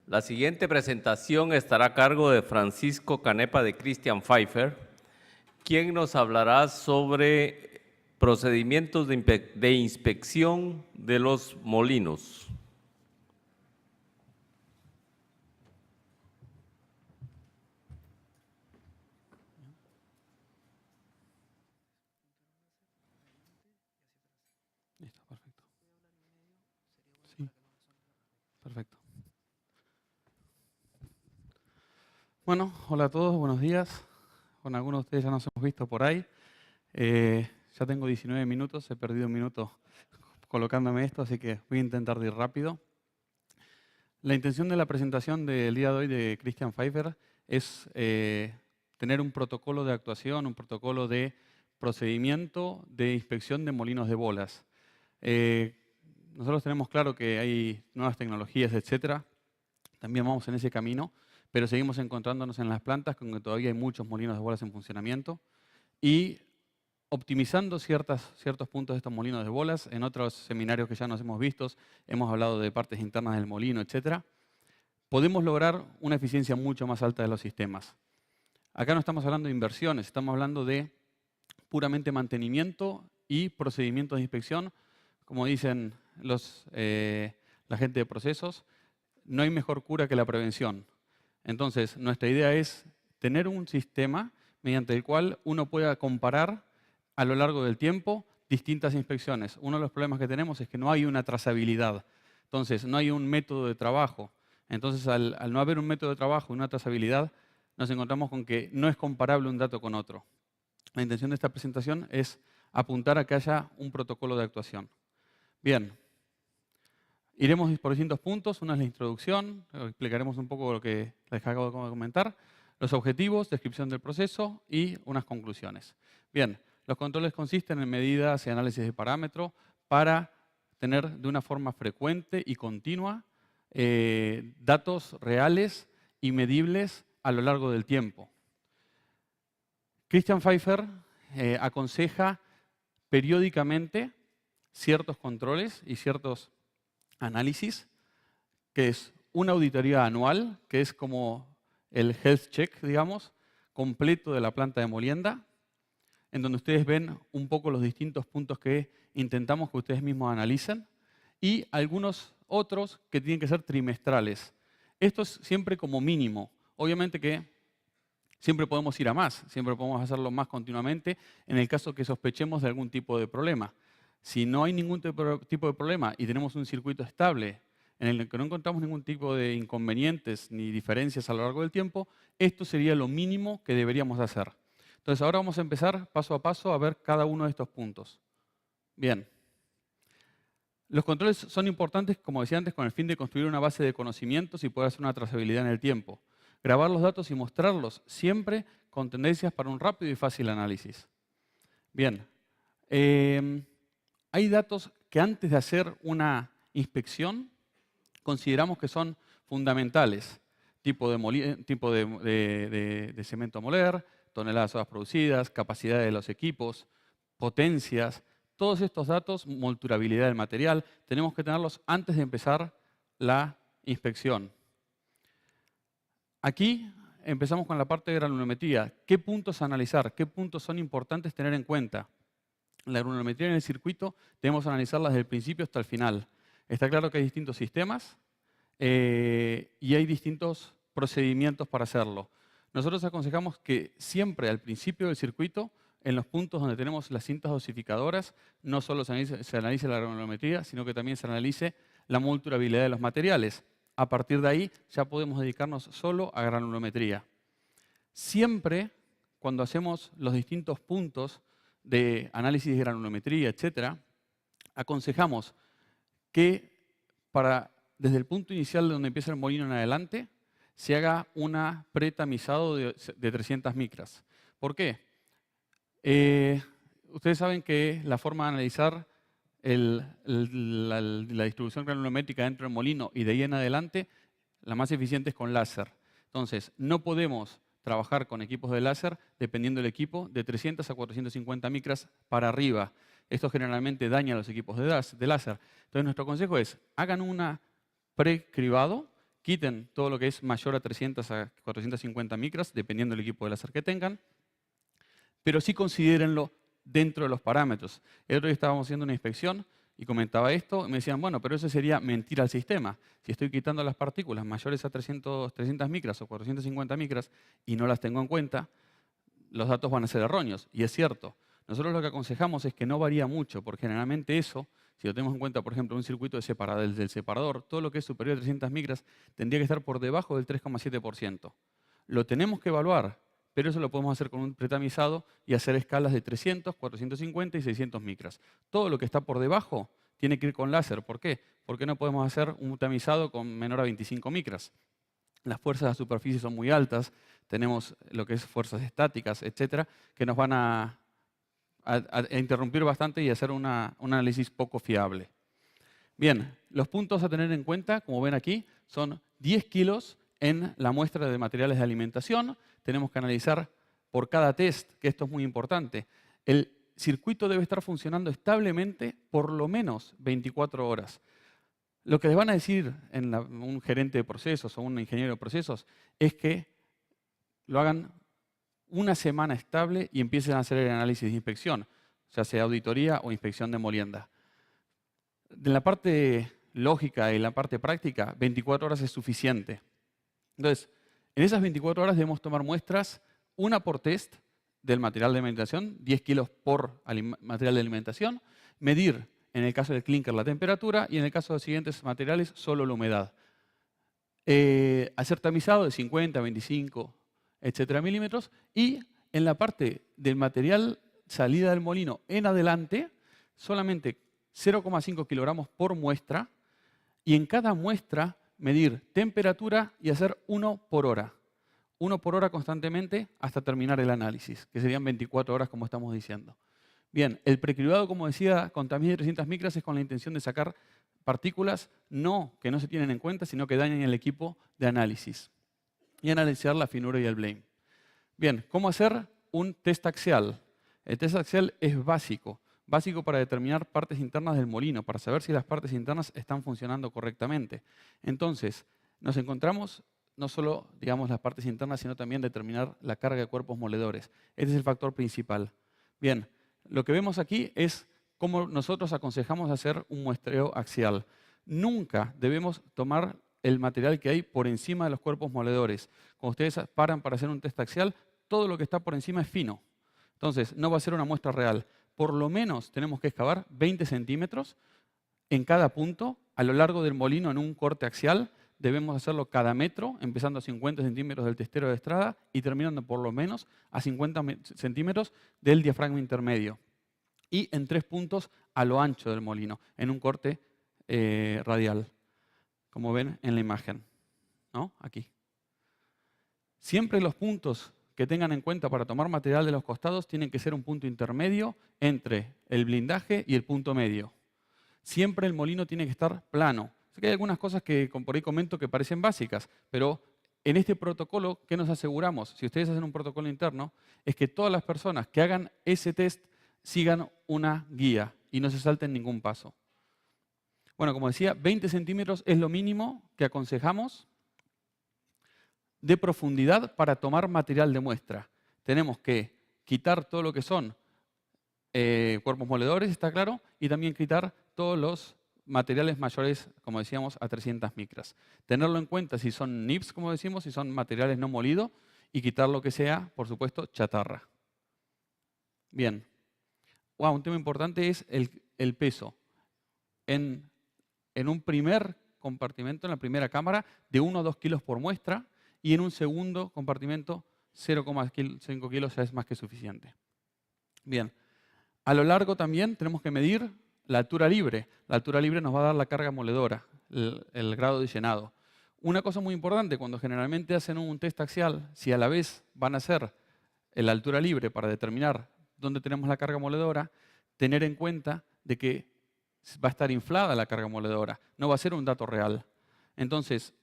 La siguiente presentación estará a cargo de Francisco Canepa de Christian Pfeiffer, quien nos hablará sobre procedimientos de inspección de los molinos. Listo, perfecto. Sí, perfecto. Bueno, hola a todos, buenos días. Con algunos de ustedes ya nos hemos visto por ahí. Ya tengo 19 minutos, he perdido un minuto colocándome esto, así que voy a intentar de ir rápido. La intención de la presentación del día de hoy de Christian Pfeiffer es tener un protocolo de actuación, un protocolo de procedimiento de inspección de molinos de bolas. Nosotros tenemos claro que hay nuevas tecnologías, etcétera. También vamos en ese camino, pero seguimos encontrándonos en las plantas con que todavía hay muchos molinos de bolas en funcionamiento y optimizando ciertos puntos de estos molinos de bolas. En otros seminarios que ya nos hemos visto, hemos hablado de partes internas del molino, etcétera. Podemos lograr una eficiencia mucho más alta de los sistemas. Acá no estamos hablando de inversiones, estamos hablando de puramente mantenimiento y procedimientos de inspección. Como dicen la gente de procesos, no hay mejor cura que la prevención. Entonces, nuestra idea es tener un sistema mediante el cual uno pueda comparar a lo largo del tiempo distintas inspecciones. Uno de los problemas que tenemos es que no hay una trazabilidad. Entonces, no hay un método de trabajo. Entonces, al no haber un método de trabajo y una trazabilidad, nos encontramos con que no es comparable un dato con otro. La intención de esta presentación es apuntar a que haya un protocolo de actuación. Bien, iremos por distintos puntos. Una es la introducción, explicaremos un poco lo que les acabo de comentar, los objetivos, descripción del proceso y unas conclusiones. Bien, los controles consisten en medidas y análisis de parámetros para tener de una forma frecuente y continua datos reales y medibles a lo largo del tiempo. Christian Pfeiffer aconseja periódicamente ciertos controles y ciertos análisis, que es una auditoría anual, que es como el health check, digamos, completo de la planta de molienda, en donde ustedes ven un poco los distintos puntos que intentamos que ustedes mismos analicen, y algunos otros que tienen que ser trimestrales. Esto es siempre como mínimo. Obviamente que siempre podemos ir a más, siempre podemos hacerlo más continuamente en el caso que sospechemos de algún tipo de problema. Si no hay ningún tipo de problema y tenemos un circuito estable en el que no encontramos ningún tipo de inconvenientes ni diferencias a lo largo del tiempo, esto sería lo mínimo que deberíamos hacer. Entonces ahora vamos a empezar paso a paso a ver cada uno de estos puntos. Bien. Los controles son importantes, como decía antes, con el fin de construir una base de conocimientos y poder hacer una trazabilidad en el tiempo. Grabar los datos y mostrarlos siempre con tendencias para un rápido y fácil análisis. Bien. Hay datos que antes de hacer una inspección consideramos que son fundamentales. Tipo de cemento a moler, toneladas de sodas producidas, capacidad de los equipos, potencias. Todos estos datos, molturabilidad del material, tenemos que tenerlos antes de empezar la inspección. Aquí empezamos con la parte de granulometría. ¿Qué puntos analizar? ¿Qué puntos son importantes tener en cuenta? La granulometría en el circuito debemos analizarla desde el principio hasta el final. Está claro que hay distintos sistemas y hay distintos procedimientos para hacerlo. Nosotros aconsejamos que siempre al principio del circuito, en los puntos donde tenemos las cintas dosificadoras, no solo se analice la granulometría, sino que también se analice la molturabilidad de los materiales. A partir de ahí ya podemos dedicarnos solo a granulometría. Siempre, cuando hacemos los distintos puntos de análisis de granulometría, etc., aconsejamos que desde el punto inicial de donde empieza el molino en adelante, se haga un pretamizado de 300 micras. ¿Por qué? Ustedes saben que la forma de analizar la distribución granulométrica dentro del molino y de ahí en adelante, la más eficiente es con láser. Entonces, no podemos trabajar con equipos de láser, dependiendo del equipo, de 300 a 450 micras para arriba. Esto generalmente daña a los equipos de láser. Entonces, nuestro consejo es, hagan un precribado quiten todo lo que es mayor a 300 a 450 micras, dependiendo del equipo de láser que tengan, pero sí considérenlo dentro de los parámetros. El otro día estábamos haciendo una inspección y comentaba esto, y me decían, bueno, pero eso sería mentir al sistema. Si estoy quitando las partículas mayores a 300 micras o 450 micras y no las tengo en cuenta, los datos van a ser erróneos. Y es cierto. Nosotros lo que aconsejamos es que no varía mucho, porque generalmente eso, si lo tenemos en cuenta, por ejemplo, un circuito del separador, todo lo que es superior a 300 micras tendría que estar por debajo del 3,7%. Lo tenemos que evaluar, pero eso lo podemos hacer con un pretamizado y hacer escalas de 300, 450 y 600 micras. Todo lo que está por debajo tiene que ir con láser. ¿Por qué? Porque no podemos hacer un tamizado con menor a 25 micras. Las fuerzas a la superficie son muy altas, tenemos lo que es fuerzas estáticas, etcétera, que nos van a interrumpir bastante y hacer un análisis poco fiable. Bien, los puntos a tener en cuenta, como ven aquí, son 10 kilos en la muestra de materiales de alimentación. Tenemos que analizar por cada test, que esto es muy importante. El circuito debe estar funcionando establemente por lo menos 24 horas. Lo que les van a decir un gerente de procesos o un ingeniero de procesos es que lo hagan una semana estable y empiecen a hacer el análisis de inspección, ya sea auditoría o inspección de molienda. En la parte lógica y la parte práctica, 24 horas es suficiente. Entonces, en esas 24 horas debemos tomar muestras, una por test del material de alimentación, 10 kilos por material de alimentación, medir, en el caso del clinker, la temperatura y en el caso de los siguientes materiales, solo la humedad. Hacer tamizado de 50, 25, etcétera, milímetros, y en la parte del material salida del molino en adelante, solamente 0,5 kilogramos por muestra, y en cada muestra medir temperatura y hacer 1 por hora. 1 por hora constantemente hasta terminar el análisis, que serían 24 horas como estamos diciendo. Bien, el precribado, como decía, con tamiz de 300 micras es con la intención de sacar partículas que no se tienen en cuenta, sino que dañan el equipo de análisis. Y analizar la finura y el blame. Bien, ¿cómo hacer un test axial? El test axial es básico para determinar partes internas del molino, para saber si las partes internas están funcionando correctamente. Entonces, nos encontramos no solo, digamos, las partes internas, sino también determinar la carga de cuerpos moledores. Este es el factor principal. Bien, lo que vemos aquí es cómo nosotros aconsejamos hacer un muestreo axial. Nunca debemos tomar el material que hay por encima de los cuerpos moledores. Cuando ustedes paran para hacer un test axial, todo lo que está por encima es fino. Entonces, no va a ser una muestra real. Por lo menos tenemos que excavar 20 centímetros en cada punto a lo largo del molino en un corte axial. Debemos hacerlo cada metro, empezando a 50 centímetros del testero de estrada y terminando por lo menos a 50 centímetros del diafragma intermedio. Y en 3 puntos a lo ancho del molino, en un corte radial, como ven en la imagen, ¿no? Aquí. Siempre los puntos que tengan en cuenta para tomar material de los costados tienen que ser un punto intermedio entre el blindaje y el punto medio. Siempre el molino tiene que estar plano. Sé que hay algunas cosas que por ahí comento que parecen básicas, pero en este protocolo, ¿qué nos aseguramos? Si ustedes hacen un protocolo interno, es que todas las personas que hagan ese test sigan una guía y no se salten ningún paso. Bueno, como decía, 20 centímetros es lo mínimo que aconsejamos de profundidad para tomar material de muestra. Tenemos que quitar todo lo que son cuerpos moledores, está claro, y también quitar todos los materiales mayores, como decíamos, a 300 micras. Tenerlo en cuenta si son NIPS, como decimos, si son materiales no molidos, y quitar lo que sea, por supuesto, chatarra. Bien. Un tema importante es el peso. En un primer compartimento, en la primera cámara, de 1 o 2 kilos por muestra, y en un segundo compartimento, 0,5 kilos ya es más que suficiente. Bien. A lo largo también tenemos que medir la altura libre. La altura libre nos va a dar la carga moledora, el grado de llenado. Una cosa muy importante, cuando generalmente hacen un test axial, si a la vez van a hacer la altura libre para determinar dónde tenemos la carga moledora, tener en cuenta de que va a estar inflada la carga moledora, no va a ser un dato real. Entonces,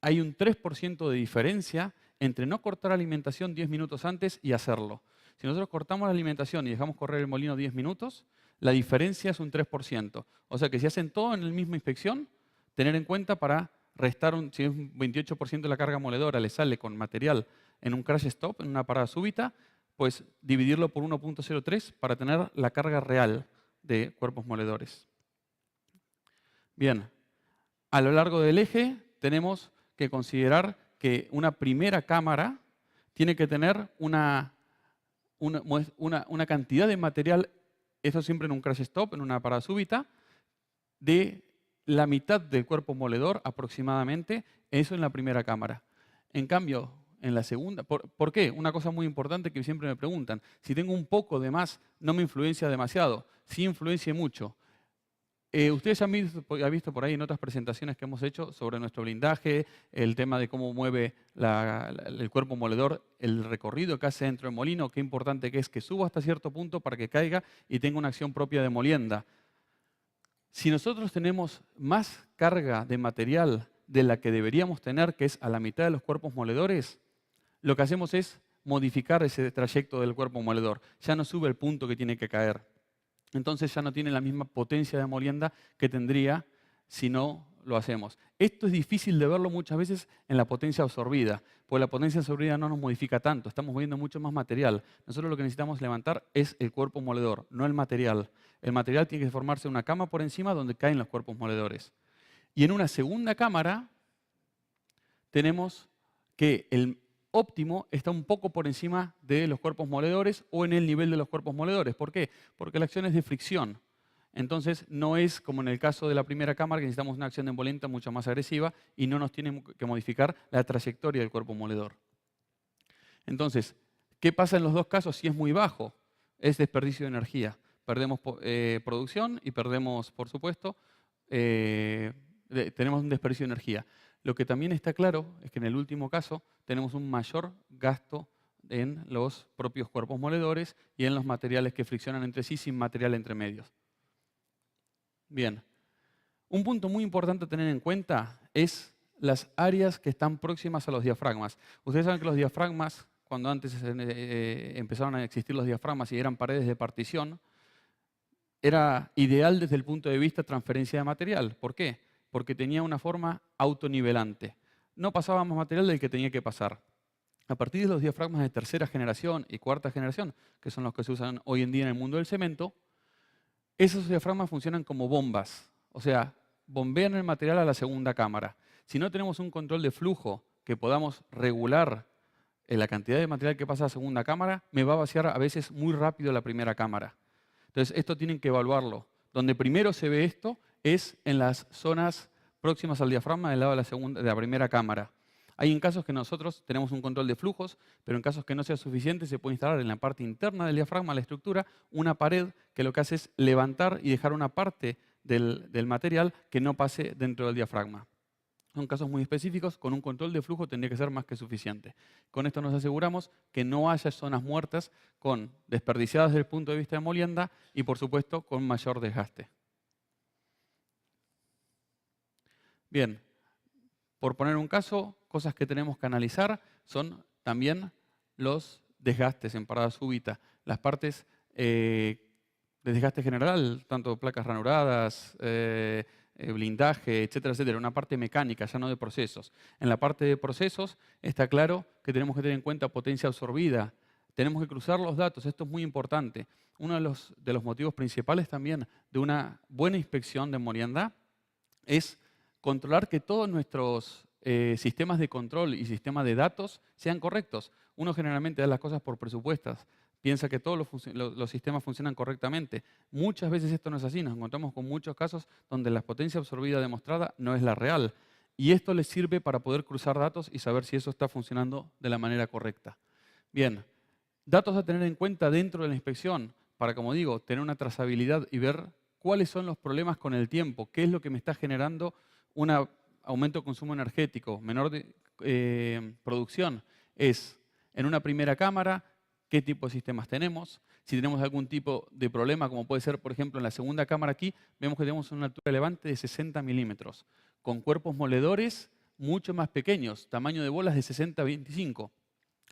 hay un 3% de diferencia entre no cortar alimentación 10 minutos antes y hacerlo. Si nosotros cortamos la alimentación y dejamos correr el molino 10 minutos, la diferencia es un 3%. O sea que si hacen todo en la misma inspección, tener en cuenta para si es un 28% de la carga moledora le sale con material en un crash stop, en una parada súbita, pues dividirlo por 1.03 para tener la carga real de cuerpos moledores. Bien, a lo largo del eje tenemos que considerar que una primera cámara tiene que tener una cantidad de material, eso siempre en un crash stop, en una parada súbita, de la mitad del cuerpo moledor aproximadamente, eso en la primera cámara. En cambio, en la segunda, ¿por qué? Una cosa muy importante que siempre me preguntan, si tengo un poco de más, no me influencia demasiado, sí influencia mucho. Ustedes han visto por ahí en otras presentaciones que hemos hecho sobre nuestro blindaje, el tema de cómo mueve el cuerpo moledor, el recorrido que hace dentro del molino, qué importante que es que suba hasta cierto punto para que caiga y tenga una acción propia de molienda. Si nosotros tenemos más carga de material de la que deberíamos tener, que es a la mitad de los cuerpos moledores, lo que hacemos es modificar ese trayecto del cuerpo moledor. Ya no sube el punto que tiene que caer. Entonces ya no tiene la misma potencia de molienda que tendría si no lo hacemos. Esto es difícil de verlo muchas veces en la potencia absorbida, porque la potencia absorbida no nos modifica tanto, estamos moviendo mucho más material. Nosotros lo que necesitamos levantar es el cuerpo moledor, no el material. El material tiene que formarse una cama por encima donde caen los cuerpos moledores. Y en una segunda cámara tenemos que el óptimo está un poco por encima de los cuerpos moledores o en el nivel de los cuerpos moledores. ¿Por qué? Porque la acción es de fricción. Entonces no es como en el caso de la primera cámara que necesitamos una acción de emoliente mucho más agresiva y no nos tiene que modificar la trayectoria del cuerpo moledor. Entonces, ¿qué pasa en los dos casos si es muy bajo? Es desperdicio de energía. Perdemos producción y perdemos, por supuesto, tenemos un desperdicio de energía. Lo que también está claro es que en el último caso tenemos un mayor gasto en los propios cuerpos moledores y en los materiales que friccionan entre sí sin material entre medios. Bien, un punto muy importante a tener en cuenta es las áreas que están próximas a los diafragmas. Ustedes saben que los diafragmas, cuando antes empezaron a existir los diafragmas y eran paredes de partición, era ideal desde el punto de vista de transferencia de material. ¿Por qué? Porque tenía una forma autonivelante. No pasaba más material del que tenía que pasar. A partir de los diafragmas de tercera generación y cuarta generación, que son los que se usan hoy en día en el mundo del cemento, esos diafragmas funcionan como bombas. O sea, bombean el material a la segunda cámara. Si no tenemos un control de flujo que podamos regular la cantidad de material que pasa a la segunda cámara, me va a vaciar a veces muy rápido la primera cámara. Entonces, esto tienen que evaluarlo. Donde primero se ve esto es en las zonas próximas al diafragma del lado de la primera cámara. Hay en casos que nosotros tenemos un control de flujos, pero en casos que no sea suficiente se puede instalar en la parte interna del diafragma, la estructura, una pared que lo que hace es levantar y dejar una parte del material que no pase dentro del diafragma. Son casos muy específicos, con un control de flujo tendría que ser más que suficiente. Con esto nos aseguramos que no haya zonas muertas desperdiciadas desde el punto de vista de molienda y por supuesto con mayor desgaste. Bien, por poner un caso, cosas que tenemos que analizar son también los desgastes en parada súbita, las partes de desgaste general, tanto placas ranuradas, blindaje, etcétera, etcétera, una parte mecánica, ya no de procesos. En la parte de procesos está claro que tenemos que tener en cuenta potencia absorbida, tenemos que cruzar los datos, esto es muy importante. Uno de los motivos principales también de una buena inspección de molienda es controlar que todos nuestros sistemas de control y sistemas de datos sean correctos. Uno generalmente da las cosas por presupuestas, piensa que todos los sistemas funcionan correctamente. Muchas veces esto no es así, nos encontramos con muchos casos donde la potencia absorbida demostrada no es la real. Y esto les sirve para poder cruzar datos y saber si eso está funcionando de la manera correcta. Bien, datos a tener en cuenta dentro de la inspección para, como digo, tener una trazabilidad y ver cuáles son los problemas con el tiempo, qué es lo que me está generando un aumento de consumo energético, menor producción. Es en una primera cámara, qué tipo de sistemas tenemos, si tenemos algún tipo de problema, como puede ser, por ejemplo, en la segunda cámara aquí, vemos que tenemos una altura de levante de 60 milímetros, con cuerpos moledores mucho más pequeños, tamaño de bolas de 60 a 25.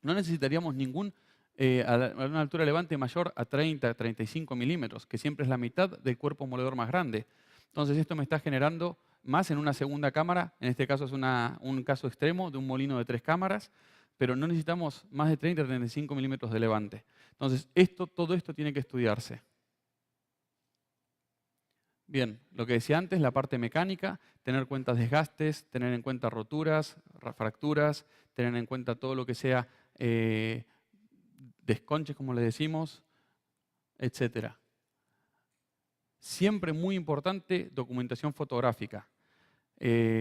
No necesitaríamos a una altura de levante mayor a 30 a 35 milímetros, que siempre es la mitad del cuerpo moledor más grande. Entonces esto me está generando más en una segunda cámara. En este caso es un caso extremo de un molino de 3 cámaras, pero no necesitamos más de 30 a 35 milímetros de levante. Entonces todo esto tiene que estudiarse. Bien, lo que decía antes, la parte mecánica, tener en cuenta desgastes, tener en cuenta roturas, fracturas, tener en cuenta todo lo que sea desconches, como le decimos, etcétera. Siempre muy importante, documentación fotográfica.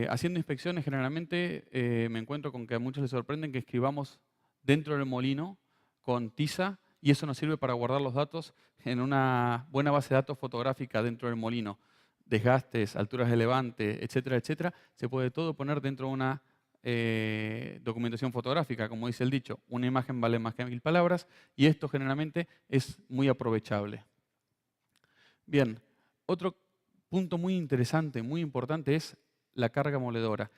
Haciendo inspecciones generalmente me encuentro con que a muchos les sorprenden que escribamos dentro del molino con tiza y eso nos sirve para guardar los datos en una buena base de datos fotográfica dentro del molino. Desgastes, alturas de levante, etcétera, etcétera. Se puede todo poner dentro de una documentación fotográfica, como dice el dicho. Una imagen vale más que 1000 palabras y esto generalmente es muy aprovechable. Bien, otro punto muy interesante, muy importante es la carga moledora.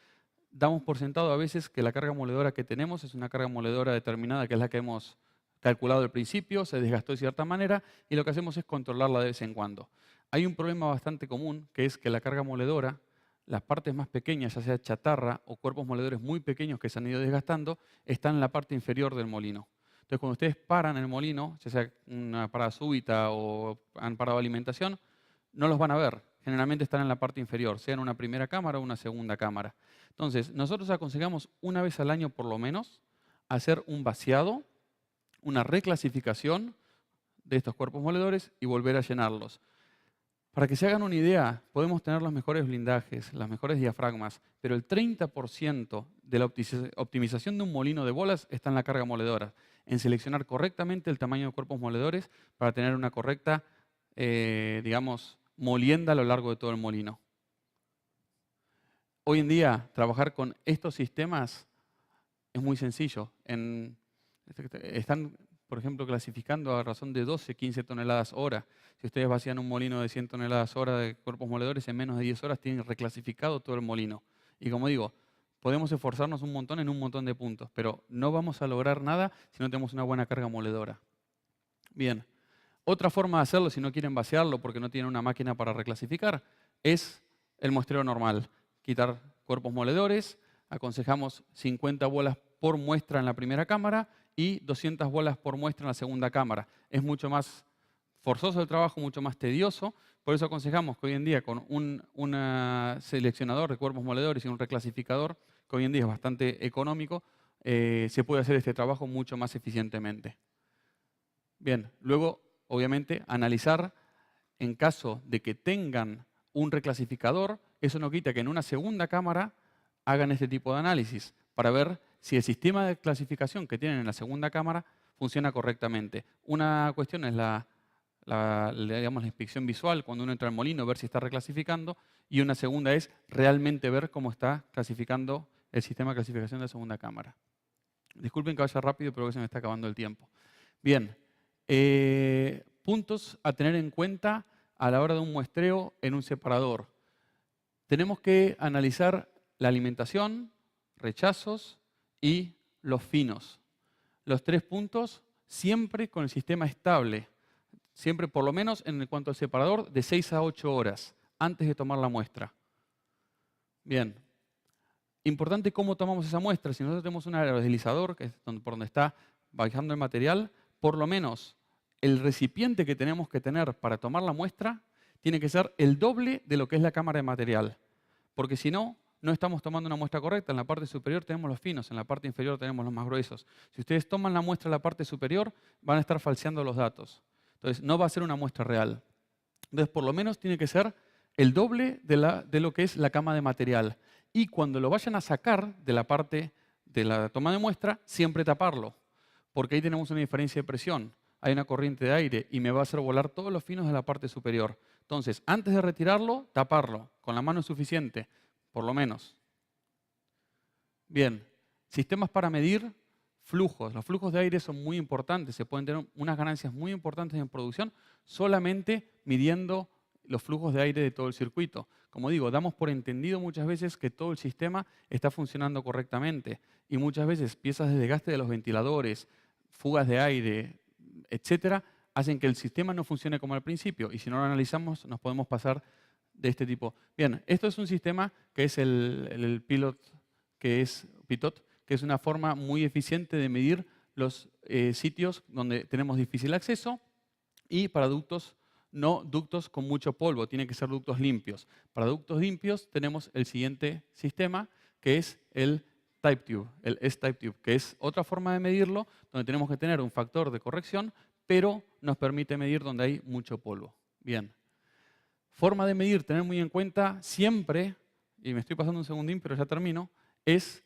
Damos por sentado a veces que la carga moledora que tenemos es una carga moledora determinada, que es la que hemos calculado al principio, se desgastó de cierta manera y lo que hacemos es controlarla de vez en cuando. Hay un problema bastante común, que es que la carga moledora, las partes más pequeñas, ya sea chatarra o cuerpos moledores muy pequeños que se han ido desgastando, están en la parte inferior del molino. Entonces, cuando ustedes paran el molino, ya sea una parada súbita o han parado alimentación, no los van a ver. Generalmente están en la parte inferior, sea en una primera cámara o una segunda cámara. Entonces, nosotros aconsejamos una vez al año por lo menos hacer un vaciado, una reclasificación de estos cuerpos moledores y volver a llenarlos. Para que se hagan una idea, podemos tener los mejores blindajes, las mejores diafragmas, pero el 30% de la optimización de un molino de bolas está en la carga moledora, en seleccionar correctamente el tamaño de cuerpos moledores para tener una correcta, digamos, molienda a lo largo de todo el molino. Hoy en día, trabajar con estos sistemas es muy sencillo. Están, por ejemplo, clasificando a razón de 12, 15 toneladas hora. Si ustedes vacían un molino de 100 toneladas hora de cuerpos moledores, en menos de 10 horas tienen reclasificado todo el molino. Y como digo, podemos esforzarnos un montón en un montón de puntos, pero no vamos a lograr nada si no tenemos una buena carga moledora. Bien, otra forma de hacerlo, si no quieren vaciarlo porque no tienen una máquina para reclasificar, es el muestreo normal. Quitar cuerpos moledores, aconsejamos 50 bolas por muestra en la primera cámara y 200 bolas por muestra en la segunda cámara. Es mucho más forzoso el trabajo, mucho más tedioso, por eso aconsejamos que hoy en día con un seleccionador de cuerpos moledores y un reclasificador, que hoy en día es bastante económico, se puede hacer este trabajo mucho más eficientemente. Bien, luego, obviamente, analizar en caso de que tengan un reclasificador, eso no quita que en una segunda cámara hagan este tipo de análisis para ver si el sistema de clasificación que tienen en la segunda cámara funciona correctamente. Una cuestión es digamos, la inspección visual cuando uno entra al molino, ver si está reclasificando, y una segunda es realmente ver cómo está clasificando el sistema de clasificación de la segunda cámara. Disculpen que vaya rápido, pero que se me está acabando el tiempo. Bien, puntos a tener en cuenta a la hora de un muestreo en un separador. Tenemos que analizar la alimentación, rechazos y los finos. Los 3 puntos siempre con el sistema estable, siempre por lo menos en cuanto al separador de 6 a 8 horas antes de tomar la muestra. Bien, importante cómo tomamos esa muestra. Si nosotros tenemos un aerodeslizador, que es por donde está bajando el material, por lo menos el recipiente que tenemos que tener para tomar la muestra tiene que ser el doble de lo que es la cámara de material. Porque si no, no estamos tomando una muestra correcta. En la parte superior tenemos los finos, en la parte inferior tenemos los más gruesos. Si ustedes toman la muestra en la parte superior, van a estar falseando los datos. Entonces, no va a ser una muestra real. Entonces, por lo menos tiene que ser el doble de lo que es la cama de material. Y cuando lo vayan a sacar de la parte de la toma de muestra, siempre taparlo. Porque ahí tenemos una diferencia de presión. Hay una corriente de aire y me va a hacer volar todos los finos de la parte superior. Entonces, antes de retirarlo, taparlo. Con la mano es suficiente, por lo menos. Bien, sistemas para medir flujos. Los flujos de aire son muy importantes. Se pueden tener unas ganancias muy importantes en producción solamente midiendo los flujos de aire de todo el circuito. Como digo, damos por entendido muchas veces que todo el sistema está funcionando correctamente y muchas veces piezas de desgaste de los ventiladores, fugas de aire, etcétera, hacen que el sistema no funcione como al principio y si no lo analizamos nos podemos pasar de este tipo. Bien, esto es un sistema que es el PITOT, que es una forma muy eficiente de medir los sitios donde tenemos difícil acceso y para ductos, no ductos con mucho polvo, tienen que ser ductos limpios. Para ductos limpios tenemos el siguiente sistema, que es el Type Tube, el S-Type Tube, que es otra forma de medirlo, donde tenemos que tener un factor de corrección, pero nos permite medir donde hay mucho polvo. Bien. Forma de medir, tener muy en cuenta siempre, y me estoy pasando un segundín, pero ya termino, es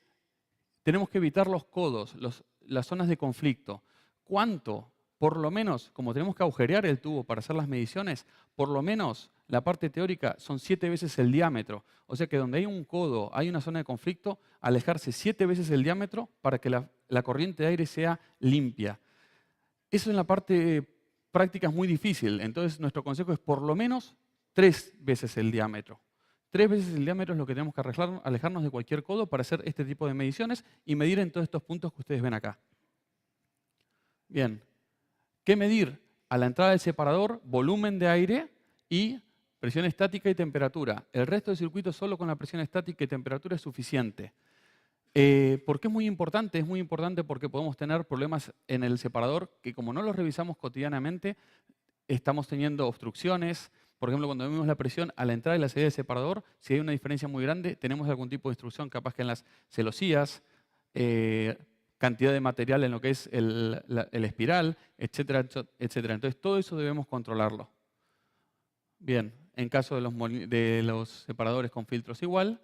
tenemos que evitar los codos, las zonas de conflicto. ¿Cuánto? Por lo menos, como tenemos que agujerear el tubo para hacer las mediciones, por lo menos la parte teórica son 7 veces el diámetro. O sea que donde hay un codo, hay una zona de conflicto, alejarse 7 veces el diámetro para que la corriente de aire sea limpia. Eso en la parte práctica es muy difícil. Entonces nuestro consejo es por lo menos 3 veces el diámetro. 3 veces el diámetro es lo que tenemos que alejarnos de cualquier codo para hacer este tipo de mediciones y medir en todos estos puntos que ustedes ven acá. Bien. ¿Qué medir? A la entrada del separador, volumen de aire y presión estática y temperatura. El resto del circuito solo con la presión estática y temperatura es suficiente. ¿Por qué es muy importante? Es muy importante porque podemos tener problemas en el separador que como no los revisamos cotidianamente, estamos teniendo obstrucciones. Por ejemplo, cuando vemos la presión a la entrada y la salida del separador, si hay una diferencia muy grande, tenemos algún tipo de obstrucción, capaz que en las celosías, cantidad de material en lo que es el espiral, etcétera, etcétera. Entonces, todo eso debemos controlarlo. Bien, en caso de los separadores con filtros igual.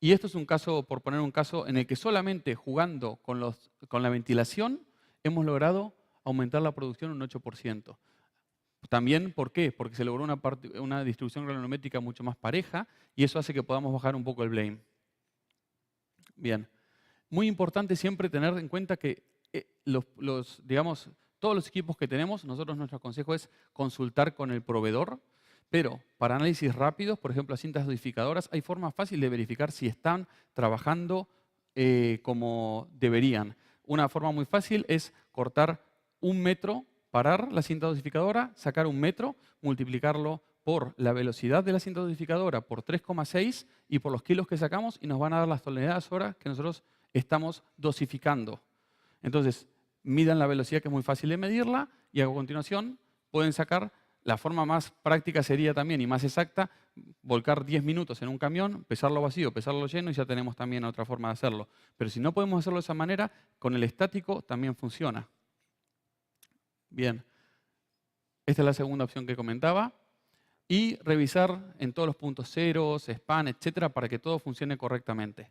Y esto es un caso, por poner un caso, en el que solamente jugando con la ventilación hemos logrado aumentar la producción un 8%. También, ¿por qué? Porque se logró una distribución granulométrica mucho más pareja y eso hace que podamos bajar un poco el blame. Bien. Muy importante siempre tener en cuenta que digamos, todos los equipos que tenemos, nuestro consejo es consultar con el proveedor, pero para análisis rápidos, por ejemplo, las cintas dosificadoras, hay forma fácil de verificar si están trabajando como deberían. Una forma muy fácil es cortar 1 metro, parar la cinta dosificadora, sacar 1 metro, multiplicarlo por la velocidad de la cinta dosificadora por 3,6 y por los kilos que sacamos y nos van a dar las toneladas hora que nosotros estamos dosificando. Entonces, midan la velocidad que es muy fácil de medirla y a continuación pueden sacar, la forma más práctica sería también y más exacta, volcar 10 minutos en un camión, pesarlo vacío, pesarlo lleno y ya tenemos también otra forma de hacerlo. Pero si no podemos hacerlo de esa manera, con el estático también funciona. Bien, esta es la segunda opción que comentaba. Y revisar en todos los puntos ceros, span, etcétera, para que todo funcione correctamente.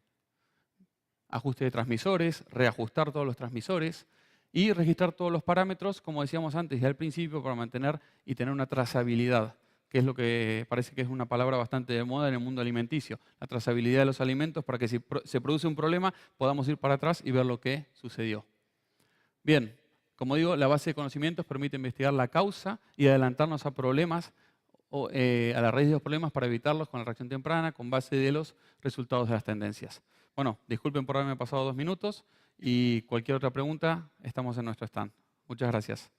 Ajuste de transmisores, reajustar todos los transmisores y registrar todos los parámetros, como decíamos antes y al principio, para mantener y tener una trazabilidad, que es lo que parece que es una palabra bastante de moda en el mundo alimenticio. La trazabilidad de los alimentos para que si se produce un problema podamos ir para atrás y ver lo que sucedió. Bien, como digo, la base de conocimientos permite investigar la causa y adelantarnos a problemas a la raíz de los problemas para evitarlos con la reacción temprana, con base de los resultados de las tendencias. Bueno, disculpen por haberme pasado 2 minutos y cualquier otra pregunta, estamos en nuestro stand. Muchas gracias.